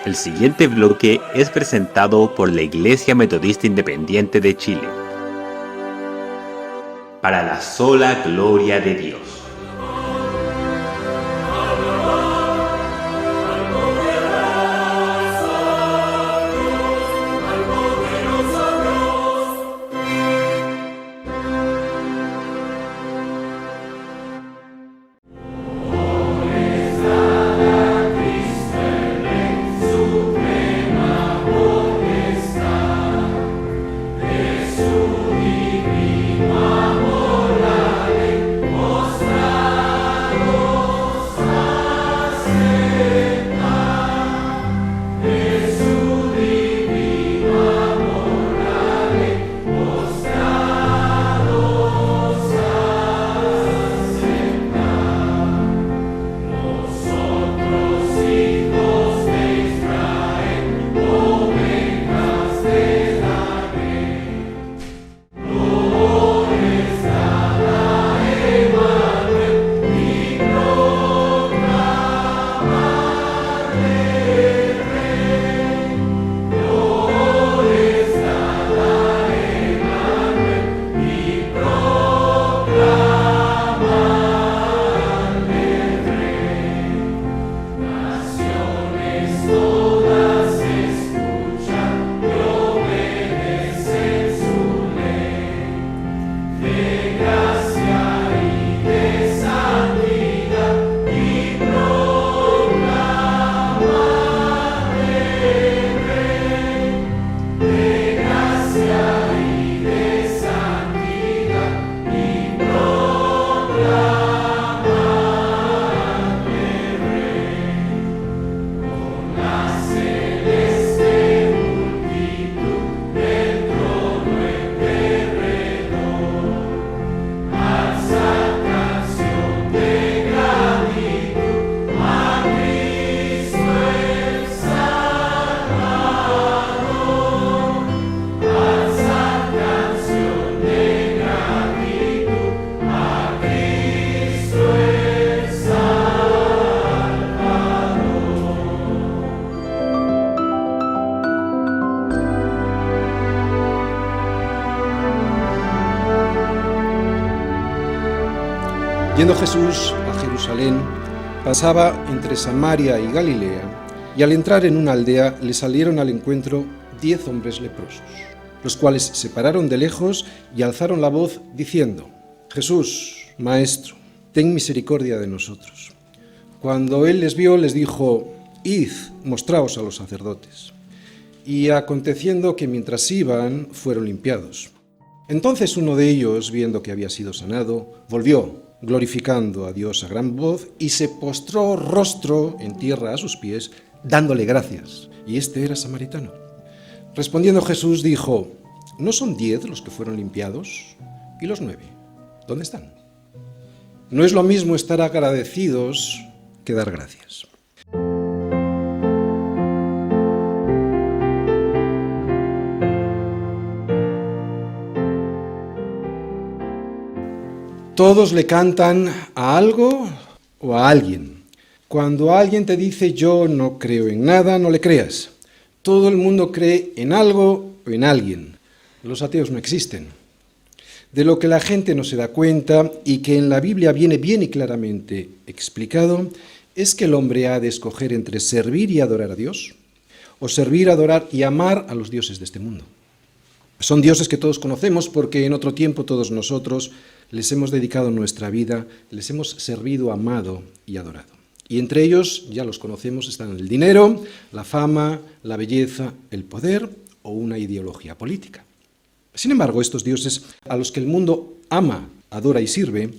El siguiente bloque es presentado por la Iglesia Metodista Independiente de Chile. Para la sola gloria de Dios. Yendo Jesús a Jerusalén, pasaba entre Samaria y Galilea, y al entrar en una aldea le salieron al encuentro 10 hombres leprosos, los cuales se pararon de lejos y alzaron la voz diciendo: Jesús, Maestro, ten misericordia de nosotros. Cuando él les vio, les dijo: Id, mostraos a los sacerdotes. Y aconteciendo que mientras iban, fueron limpiados. Entonces uno de ellos, viendo que había sido sanado, volvió, glorificando a Dios a gran voz, y se postró rostro en tierra a sus pies, dándole gracias. Y este era samaritano. Respondiendo Jesús dijo: ¿No son 10 los que fueron limpiados? ¿Y los 9? ¿Dónde están? No es lo mismo estar agradecidos que dar gracias. Todos le cantan a algo o a alguien. Cuando alguien te dice yo no creo en nada, no le creas. Todo el mundo cree en algo o en alguien. Los ateos no existen. De lo que la gente no se da cuenta y que en la Biblia viene bien y claramente explicado, es que el hombre ha de escoger entre servir y adorar a Dios, o servir, adorar y amar a los dioses de este mundo. Son dioses que todos conocemos porque en otro tiempo todos nosotros les hemos dedicado nuestra vida, les hemos servido, amado y adorado. Y entre ellos, ya los conocemos, están el dinero, la fama, la belleza, el poder o una ideología política. Sin embargo, estos dioses a los que el mundo ama, adora y sirve,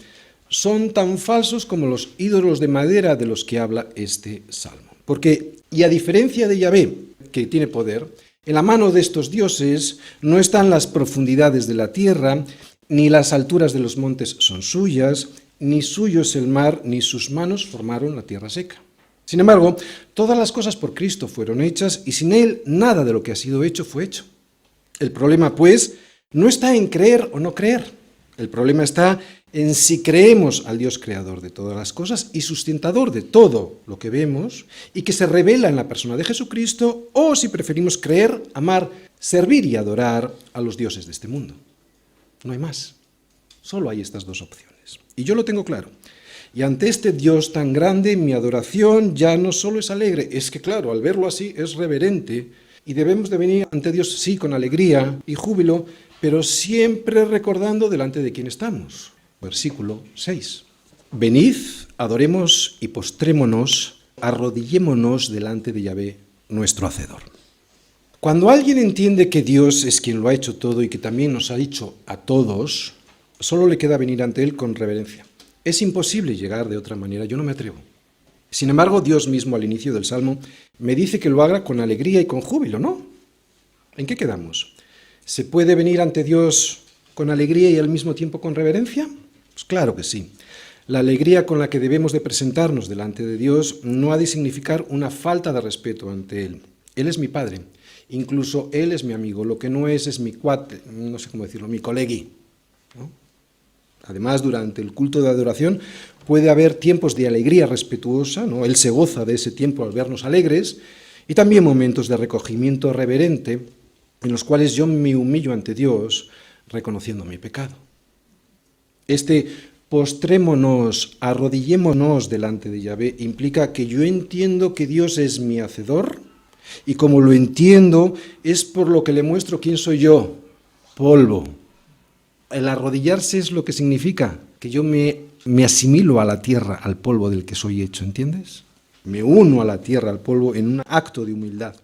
son tan falsos como los ídolos de madera de los que habla este salmo. Porque, y a diferencia de Yahvé, que tiene poder, en la mano de estos dioses no están las profundidades de la tierra, ni las alturas de los montes son suyas, ni suyo es el mar, ni sus manos formaron la tierra seca. Sin embargo, todas las cosas por Cristo fueron hechas, y sin Él nada de lo que ha sido hecho fue hecho. El problema, pues, no está en creer o no creer. El problema está en si creemos al Dios creador de todas las cosas y sustentador de todo lo que vemos y que se revela en la persona de Jesucristo, o si preferimos creer, amar, servir y adorar a los dioses de este mundo. No hay más. Solo hay estas dos opciones. Y yo lo tengo claro. Y ante este Dios tan grande, mi adoración ya no solo es alegre, es que claro, al verlo así es reverente y debemos de venir ante Dios sí con alegría y júbilo, pero siempre recordando delante de quién estamos. Versículo 6. Venid, adoremos y postrémonos, arrodillémonos delante de Yahvé, nuestro Hacedor. Cuando alguien entiende que Dios es quien lo ha hecho todo y que también nos ha dicho a todos, solo le queda venir ante Él con reverencia. Es imposible llegar de otra manera, yo no me atrevo. Sin embargo, Dios mismo al inicio del Salmo me dice que lo haga con alegría y con júbilo, ¿no? ¿En qué quedamos? ¿Se puede venir ante Dios con alegría y al mismo tiempo con reverencia? Pues claro que sí. La alegría con la que debemos de presentarnos delante de Dios no ha de significar una falta de respeto ante Él. Él es mi Padre, incluso Él es mi amigo, lo que no es mi cuate, no sé cómo decirlo, mi colegui, ¿no? Además, durante el culto de adoración puede haber tiempos de alegría respetuosa, ¿no? Él se goza de ese tiempo al vernos alegres, y también momentos de recogimiento reverente en los cuales yo me humillo ante Dios reconociendo mi pecado. Este postrémonos, arrodillémonos delante de Yahvé implica que yo entiendo que Dios es mi hacedor y como lo entiendo es por lo que le muestro quién soy yo, polvo. El arrodillarse es lo que significa que yo me asimilo a la tierra, al polvo del que soy hecho, ¿entiendes? Me uno a la tierra, al polvo, en un acto de humildad.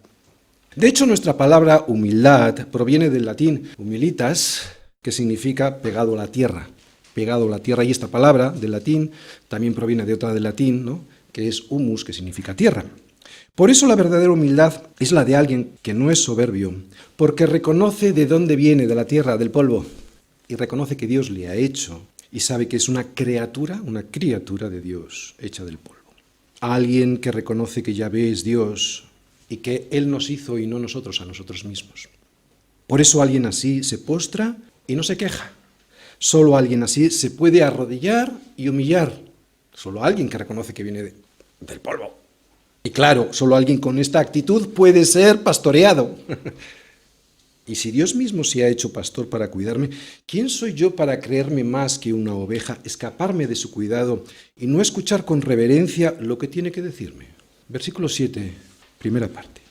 De hecho, nuestra palabra humildad proviene del latín humilitas, que significa pegado a la tierra. Pegado a la tierra, y esta palabra del latín también proviene de otra del latín, ¿no? Que es humus, que significa tierra. Por eso la verdadera humildad es la de alguien que no es soberbio, porque reconoce de dónde viene, de la tierra, del polvo, y reconoce que Dios le ha hecho, y sabe que es una criatura de Dios, hecha del polvo. Alguien que reconoce que Yahvé es Dios, y que Él nos hizo y no nosotros a nosotros mismos. Por eso alguien así se postra y no se queja. Solo alguien así se puede arrodillar y humillar. Solo alguien que reconoce que viene del polvo. Y claro, solo alguien con esta actitud puede ser pastoreado. Y si Dios mismo se ha hecho pastor para cuidarme, ¿quién soy yo para creerme más que una oveja, escaparme de su cuidado y no escuchar con reverencia lo que tiene que decirme? Versículo 7, primera parte.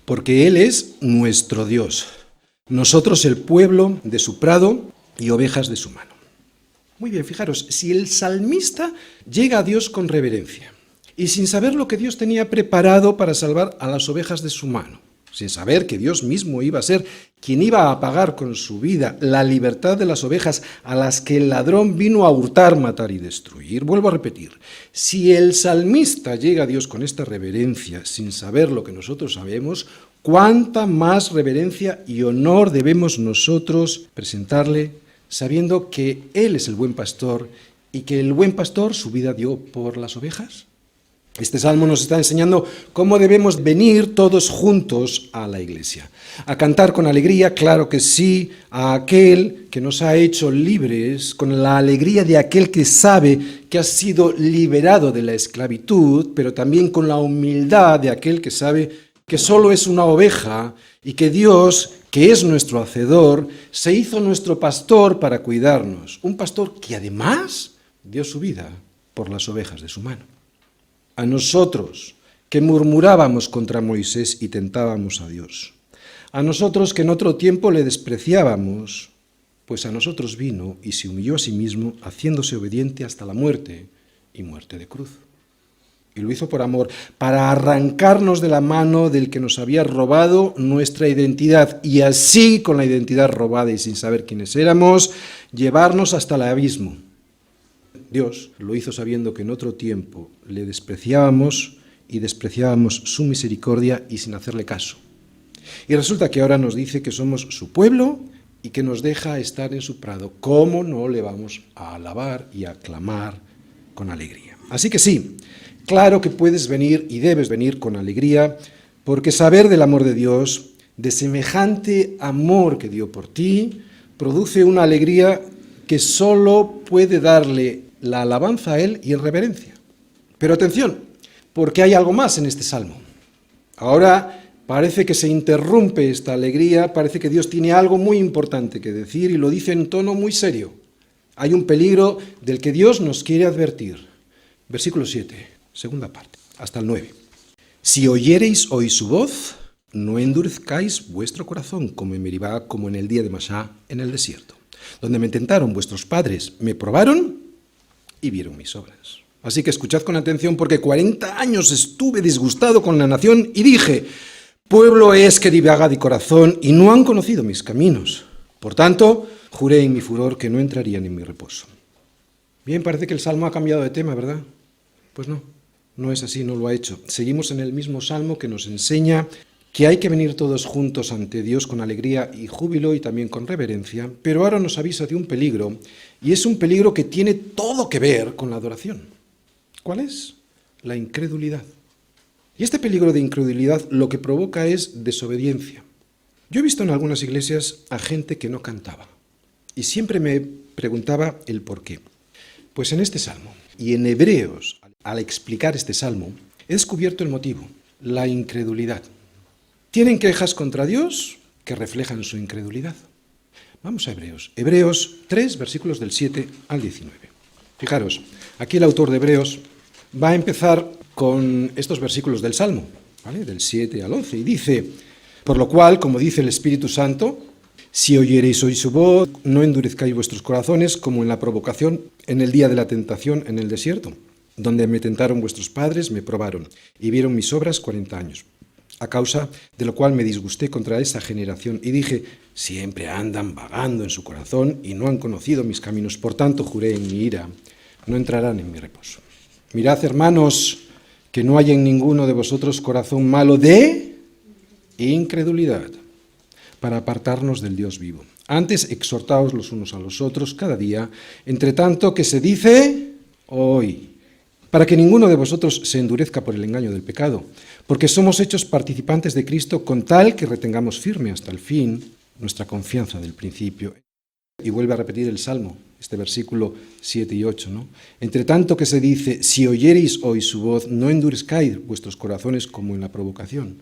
Porque Él es nuestro Dios, nosotros el pueblo de su prado y ovejas de su mano. Muy bien, fijaros, si el salmista llega a Dios con reverencia y sin saber lo que Dios tenía preparado para salvar a las ovejas de su mano, sin saber que Dios mismo iba a ser quien iba a pagar con su vida la libertad de las ovejas a las que el ladrón vino a hurtar, matar y destruir. Vuelvo a repetir, si el salmista llega a Dios con esta reverencia sin saber lo que nosotros sabemos, ¿cuánta más reverencia y honor debemos nosotros presentarle sabiendo que Él es el buen pastor y que el buen pastor su vida dio por las ovejas? Este salmo nos está enseñando cómo debemos venir todos juntos a la iglesia. A cantar con alegría, claro que sí, a aquel que nos ha hecho libres, con la alegría de aquel que sabe que ha sido liberado de la esclavitud, pero también con la humildad de aquel que sabe que solo es una oveja y que Dios, que es nuestro hacedor, se hizo nuestro pastor para cuidarnos. Un pastor que además dio su vida por las ovejas de su mano. A nosotros, que murmurábamos contra Moisés y tentábamos a Dios. A nosotros que en otro tiempo le despreciábamos, pues a nosotros vino y se humilló a sí mismo, haciéndose obediente hasta la muerte y muerte de cruz. Y lo hizo por amor, para arrancarnos de la mano del que nos había robado nuestra identidad, y así, con la identidad robada y sin saber quiénes éramos, llevarnos hasta el abismo. Dios lo hizo sabiendo que en otro tiempo le despreciábamos y despreciábamos su misericordia y sin hacerle caso. Y resulta que ahora nos dice que somos su pueblo y que nos deja estar en su prado. ¿Cómo no le vamos a alabar y a aclamar con alegría? Así que sí, claro que puedes venir y debes venir con alegría, porque saber del amor de Dios, de semejante amor que dio por ti, produce una alegría que solo puede darle la alabanza a Él y en reverencia. Pero atención, porque hay algo más en este salmo. Ahora parece que se interrumpe esta alegría, parece que Dios tiene algo muy importante que decir y lo dice en tono muy serio. Hay un peligro del que Dios nos quiere advertir. Versículo 7, segunda parte, hasta el 9. Si oyereis hoy su voz, no endurezcáis vuestro corazón como en Meribá, como en el día de Masá, en el desierto, donde me tentaron vuestros padres, me probaron y vieron mis obras. Así que escuchad con atención, porque 40 años estuve disgustado con la nación y dije, pueblo es que divaga de corazón y no han conocido mis caminos. Por tanto, juré en mi furor que no entrarían en mi reposo. Bien, parece que el salmo ha cambiado de tema, ¿verdad? Pues no, no es así, no lo ha hecho. Seguimos en el mismo salmo que nos enseña que hay que venir todos juntos ante Dios con alegría y júbilo y también con reverencia, pero ahora nos avisa de un peligro, y es un peligro que tiene todo que ver con la adoración. ¿Cuál es? La incredulidad. Y este peligro de incredulidad lo que provoca es desobediencia. Yo he visto en algunas iglesias a gente que no cantaba, y siempre me preguntaba el por qué. Pues en este salmo, y en Hebreos, al explicar este salmo, he descubierto el motivo, la incredulidad. Tienen quejas contra Dios que reflejan su incredulidad. Vamos a Hebreos. Hebreos 3, versículos del 7 al 19. Fijaros, aquí el autor de Hebreos va a empezar con estos versículos del Salmo, ¿vale? Del 7 al 11, y dice, por lo cual, como dice el Espíritu Santo, si oyereis hoy su voz, no endurezcáis vuestros corazones como en la provocación, en el día de la tentación en el desierto, donde me tentaron vuestros padres, me probaron, y vieron mis obras 40 años. A causa de lo cual me disgusté contra esa generación y dije, siempre andan vagando en su corazón y no han conocido mis caminos, por tanto juré en mi ira, no entrarán en mi reposo. Mirad, hermanos, que no haya en ninguno de vosotros corazón malo de incredulidad, para apartarnos del Dios vivo. Antes exhortaos los unos a los otros cada día, entre tanto que se dice hoy, para que ninguno de vosotros se endurezca por el engaño del pecado, porque somos hechos participantes de Cristo con tal que retengamos firme hasta el fin nuestra confianza del principio. Y vuelve a repetir el Salmo, este versículo 7 y 8, ¿no? Entre tanto que se dice, si oyereis hoy su voz, no endurezcáis vuestros corazones como en la provocación.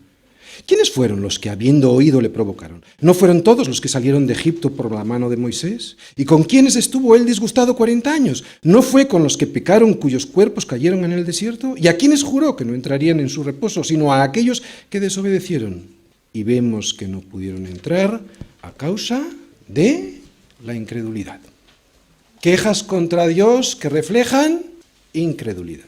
¿Quiénes fueron los que habiendo oído le provocaron? ¿No fueron todos los que salieron de Egipto por la mano de Moisés? ¿Y con quiénes estuvo él disgustado 40 años? ¿No fue con los que pecaron cuyos cuerpos cayeron en el desierto? ¿Y a quiénes juró que no entrarían en su reposo, sino a aquellos que desobedecieron? Y vemos que no pudieron entrar a causa de la incredulidad. Quejas contra Dios que reflejan incredulidad.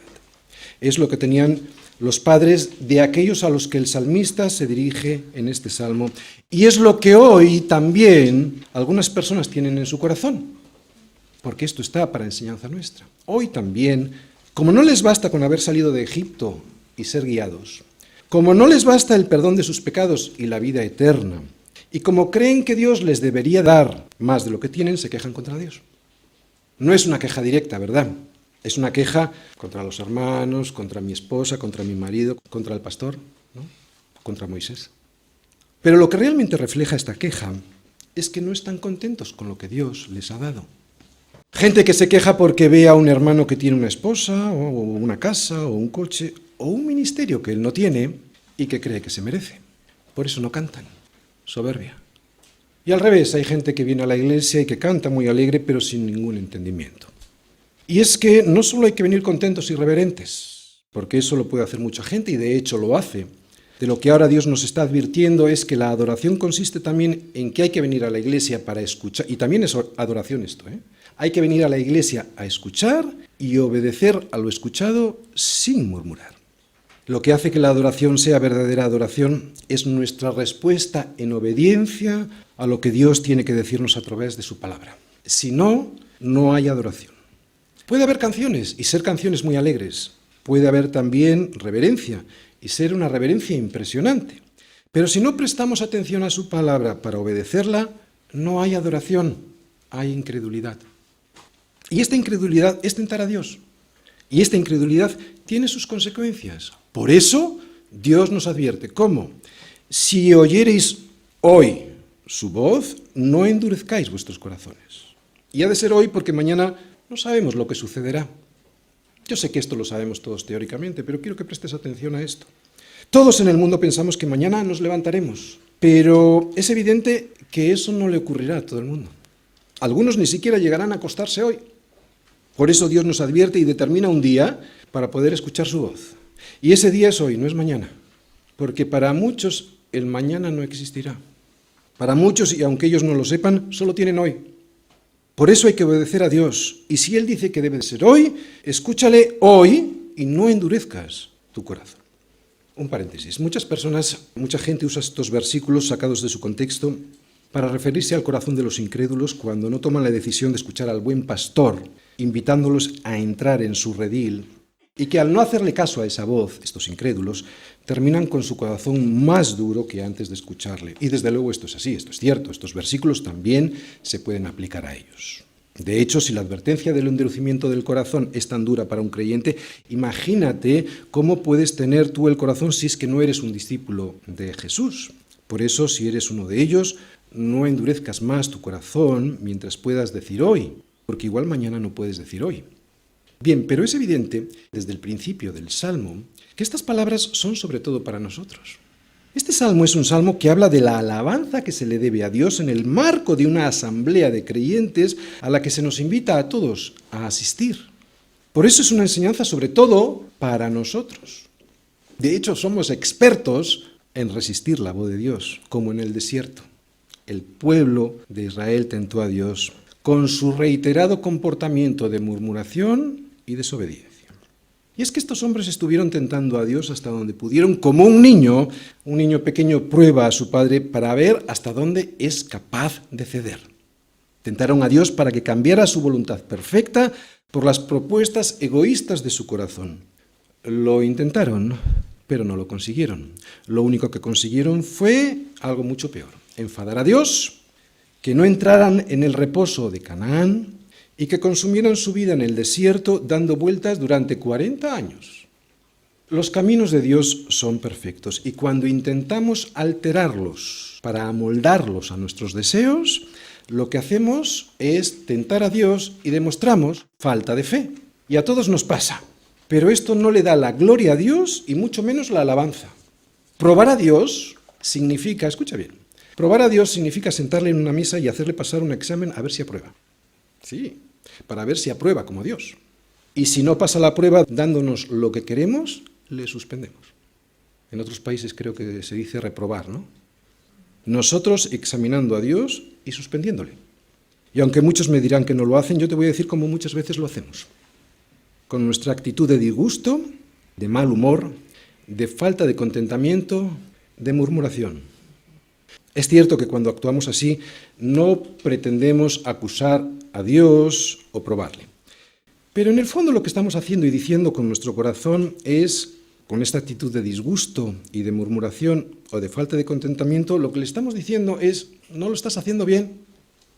Es lo que tenían los padres de aquellos a los que el salmista se dirige en este salmo. Y es lo que hoy también algunas personas tienen en su corazón, porque esto está para enseñanza nuestra. Hoy también, como no les basta con haber salido de Egipto y ser guiados, como no les basta el perdón de sus pecados y la vida eterna, y como creen que Dios les debería dar más de lo que tienen, se quejan contra Dios. No es una queja directa, ¿verdad? Es una queja contra los hermanos, contra mi esposa, contra mi marido, contra el pastor, ¿no? Contra Moisés. Pero lo que realmente refleja esta queja es que no están contentos con lo que Dios les ha dado. Gente que se queja porque ve a un hermano que tiene una esposa, o una casa, o un coche, o un ministerio que él no tiene y que cree que se merece. Por eso no cantan. Soberbia. Y al revés, hay gente que viene a la iglesia y que canta muy alegre, pero sin ningún entendimiento. Y es que no solo hay que venir contentos y reverentes, porque eso lo puede hacer mucha gente y de hecho lo hace. De lo que ahora Dios nos está advirtiendo es que la adoración consiste también en que hay que venir a la iglesia para escuchar, y también es adoración esto, Hay que venir a la iglesia a escuchar y obedecer a lo escuchado sin murmurar. Lo que hace que la adoración sea verdadera adoración es nuestra respuesta en obediencia a lo que Dios tiene que decirnos a través de su palabra. Si no, no hay adoración. Puede haber canciones y ser canciones muy alegres. Puede haber también reverencia y ser una reverencia impresionante. Pero si no prestamos atención a su palabra para obedecerla, no hay adoración, hay incredulidad. Y esta incredulidad es tentar a Dios. Y esta incredulidad tiene sus consecuencias. Por eso Dios nos advierte, ¿cómo? Si oyereis hoy su voz, no endurezcáis vuestros corazones. Y ha de ser hoy porque mañana no sabemos lo que sucederá. Yo sé que esto lo sabemos todos teóricamente, pero quiero que prestes atención a esto. Todos en el mundo pensamos que mañana nos levantaremos, pero es evidente que eso no le ocurrirá a todo el mundo. Algunos ni siquiera llegarán a acostarse hoy. Por eso Dios nos advierte y determina un día para poder escuchar su voz. Y ese día es hoy, no es mañana, porque para muchos el mañana no existirá. Para muchos, y aunque ellos no lo sepan, solo tienen hoy. Por eso hay que obedecer a Dios. Y si Él dice que debe de ser hoy, escúchale hoy y no endurezcas tu corazón. Un paréntesis. Mucha gente usa estos versículos sacados de su contexto para referirse al corazón de los incrédulos cuando no toman la decisión de escuchar al buen pastor, invitándolos a entrar en su redil, y que al no hacerle caso a esa voz, estos incrédulos, terminan con su corazón más duro que antes de escucharle. Y desde luego esto es así, esto es cierto, estos versículos también se pueden aplicar a ellos. De hecho, si la advertencia del endurecimiento del corazón es tan dura para un creyente, imagínate cómo puedes tener tú el corazón si es que no eres un discípulo de Jesús. Por eso, si eres uno de ellos, no endurezcas más tu corazón mientras puedas decir hoy, porque igual mañana no puedes decir hoy. Bien, pero es evidente, desde el principio del Salmo, que estas palabras son sobre todo para nosotros. Este salmo es un salmo que habla de la alabanza que se le debe a Dios en el marco de una asamblea de creyentes a la que se nos invita a todos a asistir. Por eso es una enseñanza sobre todo para nosotros. De hecho, somos expertos en resistir la voz de Dios, como en el desierto. El pueblo de Israel tentó a Dios con su reiterado comportamiento de murmuración y desobediencia. Y es que estos hombres estuvieron tentando a Dios hasta donde pudieron, como un niño pequeño prueba a su padre para ver hasta dónde es capaz de ceder. Tentaron a Dios para que cambiara su voluntad perfecta por las propuestas egoístas de su corazón. Lo intentaron, pero no lo consiguieron. Lo único que consiguieron fue algo mucho peor: enfadar a Dios, que no entraran en el reposo de Canaán y que consumieran su vida en el desierto dando vueltas durante 40 años. Los caminos de Dios son perfectos y cuando intentamos alterarlos para amoldarlos a nuestros deseos, lo que hacemos es tentar a Dios y demostramos falta de fe. Y a todos nos pasa. Pero esto no le da la gloria a Dios y mucho menos la alabanza. Probar a Dios significa, escucha bien, probar a Dios significa sentarle en una mesa y hacerle pasar un examen a ver si aprueba. Sí, para ver si aprueba como Dios. Y si no pasa la prueba dándonos lo que queremos, le suspendemos. En otros países creo que se dice reprobar, ¿no? Nosotros examinando a Dios y suspendiéndole. Y aunque muchos me dirán que no lo hacen, yo te voy a decir cómo muchas veces lo hacemos. Con nuestra actitud de disgusto, de mal humor, de falta de contentamiento, de murmuración. Es cierto que cuando actuamos así no pretendemos acusar a Dios o probarle. Pero en el fondo lo que estamos haciendo y diciendo con nuestro corazón es, con esta actitud de disgusto y de murmuración o de falta de contentamiento, lo que le estamos diciendo es: no lo estás haciendo bien,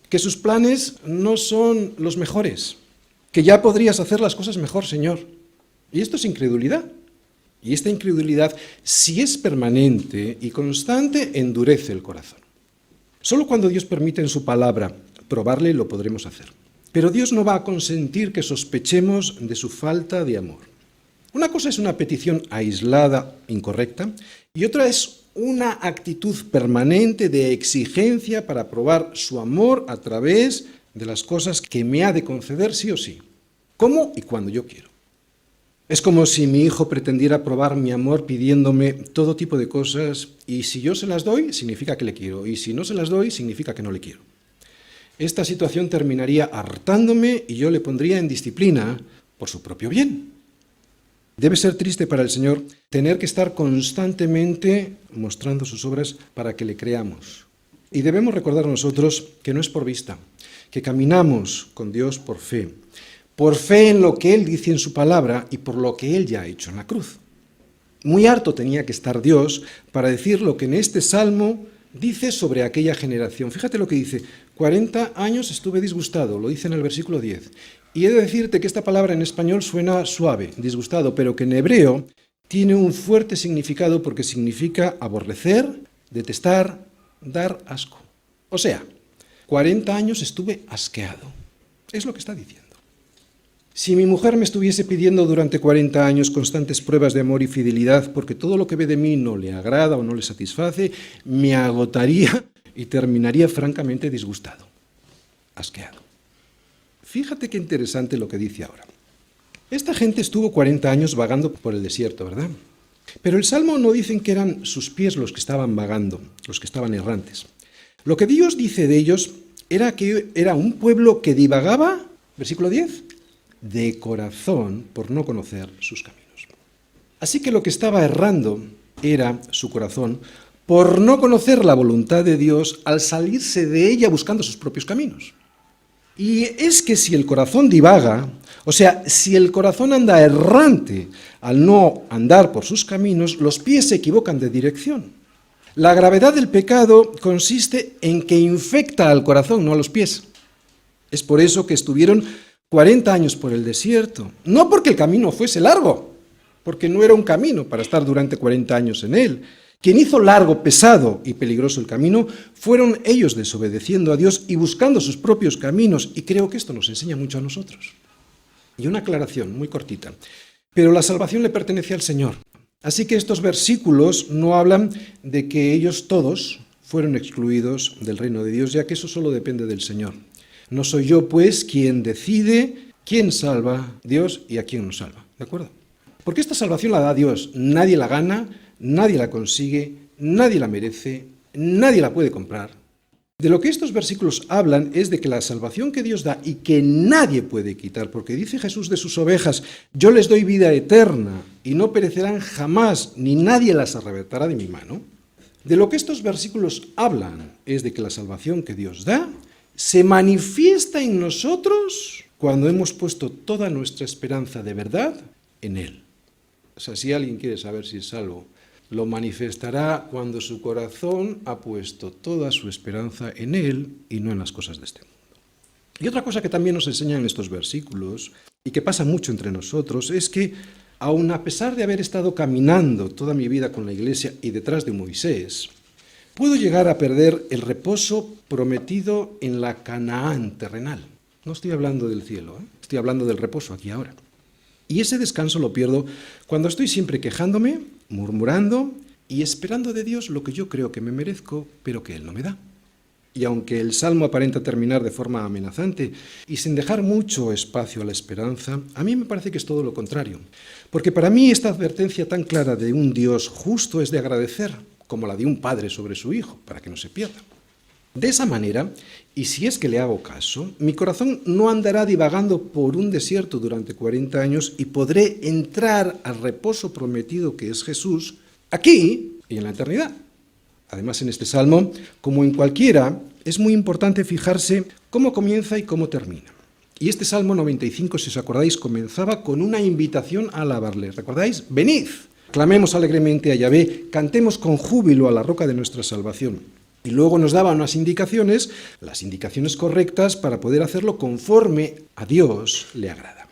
que sus planes no son los mejores, que ya podrías hacer las cosas mejor, Señor. Y esto es incredulidad. Y esta incredulidad, si es permanente y constante, endurece el corazón. Solo cuando Dios permite en su palabra probarle, lo podremos hacer. Pero Dios no va a consentir que sospechemos de su falta de amor. Una cosa es una petición aislada, incorrecta, y otra es una actitud permanente de exigencia para probar su amor a través de las cosas que me ha de conceder sí o sí, cómo y cuando yo quiero. Es como si mi hijo pretendiera probar mi amor pidiéndome todo tipo de cosas y si yo se las doy, significa que le quiero, y si no se las doy, significa que no le quiero. Esta situación terminaría hartándome y yo le pondría en disciplina por su propio bien. Debe ser triste para el Señor tener que estar constantemente mostrando sus obras para que le creamos. Y debemos recordar nosotros que no es por vista, que caminamos con Dios por fe en lo que Él dice en su palabra y por lo que Él ya ha hecho en la cruz. Muy harto tenía que estar Dios para decir lo que en este salmo dice sobre aquella generación. Fíjate lo que dice: 40 años estuve disgustado, lo dice en el versículo 10. Y he de decirte que esta palabra en español suena suave, disgustado, pero que en hebreo tiene un fuerte significado porque significa aborrecer, detestar, dar asco. O sea, 40 años estuve asqueado. Es lo que está diciendo. Si mi mujer me estuviese pidiendo durante 40 años constantes pruebas de amor y fidelidad porque todo lo que ve de mí no le agrada o no le satisface, me agotaría y terminaría francamente disgustado, asqueado. Fíjate qué interesante lo que dice ahora. Esta gente estuvo 40 años vagando por el desierto, ¿verdad? Pero el Salmo no dicen que eran sus pies los que estaban vagando, los que estaban errantes. Lo que Dios dice de ellos era que era un pueblo que divagaba, versículo 10, de corazón por no conocer sus caminos. Así que lo que estaba errando era su corazón por no conocer la voluntad de Dios al salirse de ella buscando sus propios caminos. Y es que si el corazón divaga, o sea, si el corazón anda errante al no andar por sus caminos, los pies se equivocan de dirección. La gravedad del pecado consiste en que infecta al corazón, no a los pies. Es por eso que estuvieron 40 años por el desierto, no porque el camino fuese largo, porque no era un camino para estar durante 40 años en él. Quien hizo largo, pesado y peligroso el camino fueron ellos desobedeciendo a Dios y buscando sus propios caminos, y creo que esto nos enseña mucho a nosotros. Y una aclaración muy cortita, pero la salvación le pertenece al Señor, así que estos versículos no hablan de que ellos todos fueron excluidos del reino de Dios, ya que eso solo depende del Señor. No soy yo, pues, quien decide quién salva Dios y a quién no salva, ¿de acuerdo? Porque esta salvación la da Dios, nadie la gana, nadie la consigue, nadie la merece, nadie la puede comprar. De lo que estos versículos hablan es de que la salvación que Dios da y que nadie puede quitar, porque dice Jesús de sus ovejas, yo les doy vida eterna y no perecerán jamás, ni nadie las arrebatará de mi mano. De lo que estos versículos hablan es de que la salvación que Dios da se manifiesta en nosotros cuando hemos puesto toda nuestra esperanza de verdad en Él. O sea, si alguien quiere saber si es salvo, lo manifestará cuando su corazón ha puesto toda su esperanza en Él y no en las cosas de este mundo. Y otra cosa que también nos enseñan estos versículos, y que pasa mucho entre nosotros, es que aun a pesar de haber estado caminando toda mi vida con la Iglesia y detrás de Moisés, puedo llegar a perder el reposo prometido en la Canaán terrenal. No estoy hablando del cielo, estoy hablando del reposo aquí ahora. Y ese descanso lo pierdo cuando estoy siempre quejándome, murmurando y esperando de Dios lo que yo creo que me merezco, pero que Él no me da. Y aunque el Salmo aparenta terminar de forma amenazante y sin dejar mucho espacio a la esperanza, a mí me parece que es todo lo contrario. Porque para mí esta advertencia tan clara de un Dios justo es de agradecer, como la de un padre sobre su hijo, para que no se pierda. De esa manera, y si es que le hago caso, mi corazón no andará divagando por un desierto durante 40 años y podré entrar al reposo prometido que es Jesús, aquí y en la eternidad. Además, en este salmo, como en cualquiera, es muy importante fijarse cómo comienza y cómo termina. Y este Salmo 95, si os acordáis, comenzaba con una invitación a alabarle. ¿Recordáis? Venid, clamemos alegremente a Yahvé, cantemos con júbilo a la roca de nuestra salvación. Y luego nos daba unas indicaciones, las indicaciones correctas para poder hacerlo conforme a Dios le agrada.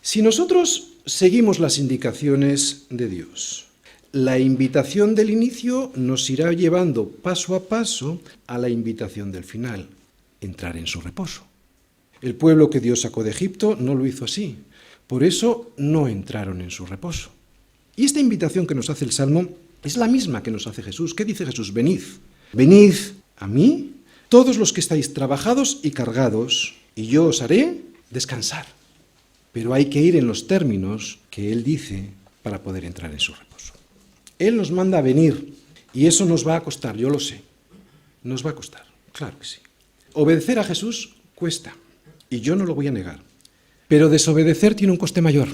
Si nosotros seguimos las indicaciones de Dios, la invitación del inicio nos irá llevando paso a paso a la invitación del final, entrar en su reposo. El pueblo que Dios sacó de Egipto no lo hizo así, por eso no entraron en su reposo. Y esta invitación que nos hace el Salmo es la misma que nos hace Jesús. ¿Qué dice Jesús? Venid. Venid a mí, todos los que estáis trabajados y cargados, y yo os haré descansar. Pero hay que ir en los términos que Él dice para poder entrar en su reposo. Él nos manda a venir, y eso nos va a costar, yo lo sé. Nos va a costar, claro que sí. Obedecer a Jesús cuesta, y yo no lo voy a negar. Pero desobedecer tiene un coste mayor.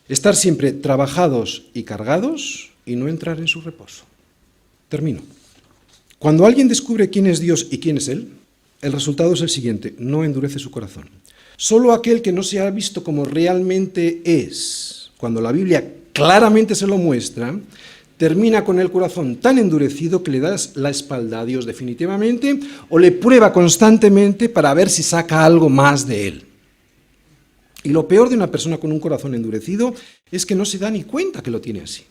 Estar siempre trabajados y cargados y no entrar en su reposo. Termino. Cuando alguien descubre quién es Dios y quién es Él, el resultado es el siguiente: no endurece su corazón. Solo aquel que no se ha visto como realmente es, cuando la Biblia claramente se lo muestra, termina con el corazón tan endurecido que le das la espalda a Dios definitivamente o le prueba constantemente para ver si saca algo más de Él. Y lo peor de una persona con un corazón endurecido es que no se da ni cuenta que lo tiene así.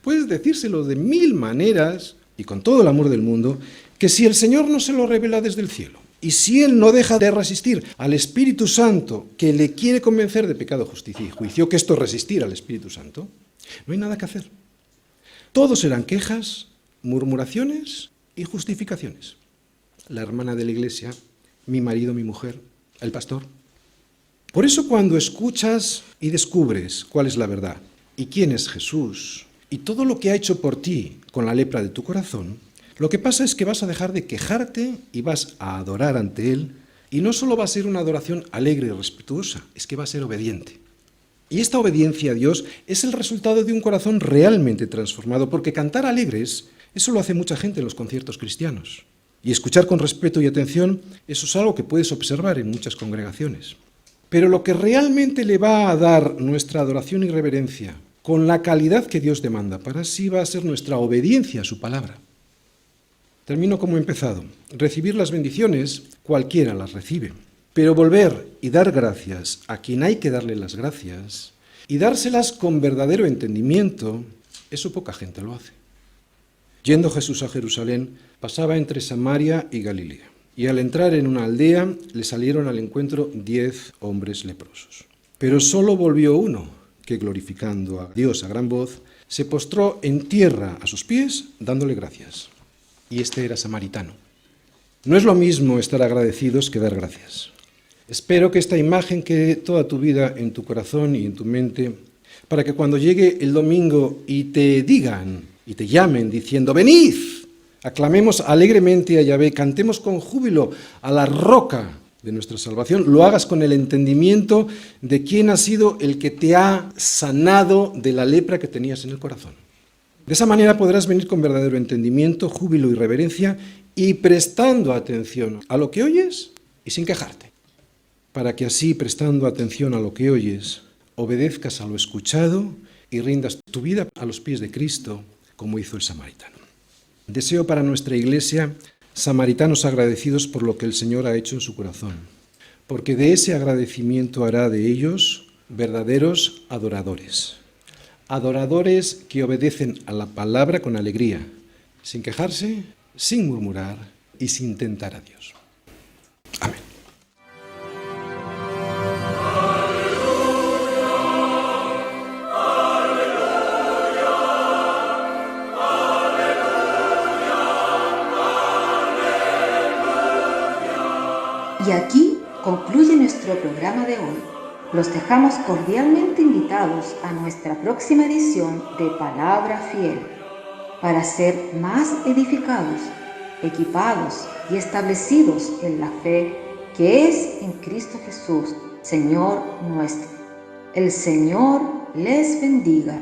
Puedes decírselo de 1000 maneras y con todo el amor del mundo, que si el Señor no se lo revela desde el cielo, Y si él no deja de resistir al Espíritu Santo, que le quiere convencer de pecado, justicia y juicio, que esto es resistir al Espíritu Santo, no hay nada que hacer. Todos serán quejas, murmuraciones y justificaciones. La hermana de la iglesia, mi marido, mi mujer, el pastor. Por eso cuando escuchas y descubres cuál es la verdad y quién es Jesús y todo lo que ha hecho por ti con la lepra de tu corazón, lo que pasa es que vas a dejar de quejarte y vas a adorar ante Él, y no solo va a ser una adoración alegre y respetuosa, es que va a ser obediente. Y esta obediencia a Dios es el resultado de un corazón realmente transformado, porque cantar alegres, eso lo hace mucha gente en los conciertos cristianos. Y escuchar con respeto y atención, eso es algo que puedes observar en muchas congregaciones. Pero lo que realmente le va a dar nuestra adoración y reverencia, con la calidad que Dios demanda para sí, va a ser nuestra obediencia a su palabra. Termino como he empezado. Recibir las bendiciones, cualquiera las recibe. Pero volver y dar gracias a quien hay que darle las gracias, y dárselas con verdadero entendimiento, eso poca gente lo hace. Yendo Jesús a Jerusalén, pasaba entre Samaria y Galilea. Y al entrar en una aldea, le salieron al encuentro 10 hombres leprosos. Pero solo volvió uno, que glorificando a Dios a gran voz, se postró en tierra a sus pies, dándole gracias. Y este era samaritano. No es lo mismo estar agradecidos que dar gracias. Espero que esta imagen quede toda tu vida en tu corazón y en tu mente, para que cuando llegue el domingo y te digan y te llamen diciendo, venid, aclamemos alegremente a Yahvé, cantemos con júbilo a la roca de nuestra salvación, lo hagas con el entendimiento de quién ha sido el que te ha sanado de la lepra que tenías en el corazón. De esa manera podrás venir con verdadero entendimiento, júbilo y reverencia, y prestando atención a lo que oyes y sin quejarte, para que así, prestando atención a lo que oyes, obedezcas a lo escuchado y rindas tu vida a los pies de Cristo, como hizo el samaritano. Deseo para nuestra iglesia samaritanos agradecidos por lo que el Señor ha hecho en su corazón, porque de ese agradecimiento hará de ellos verdaderos adoradores. Adoradores que obedecen a la palabra con alegría, sin quejarse, sin murmurar y sin tentar a Dios. Amén. Y aquí concluye nuestro programa de hoy. Los dejamos cordialmente invitados a nuestra próxima edición de Palabra Fiel, para ser más edificados, equipados y establecidos en la fe que es en Cristo Jesús, Señor nuestro. El Señor les bendiga.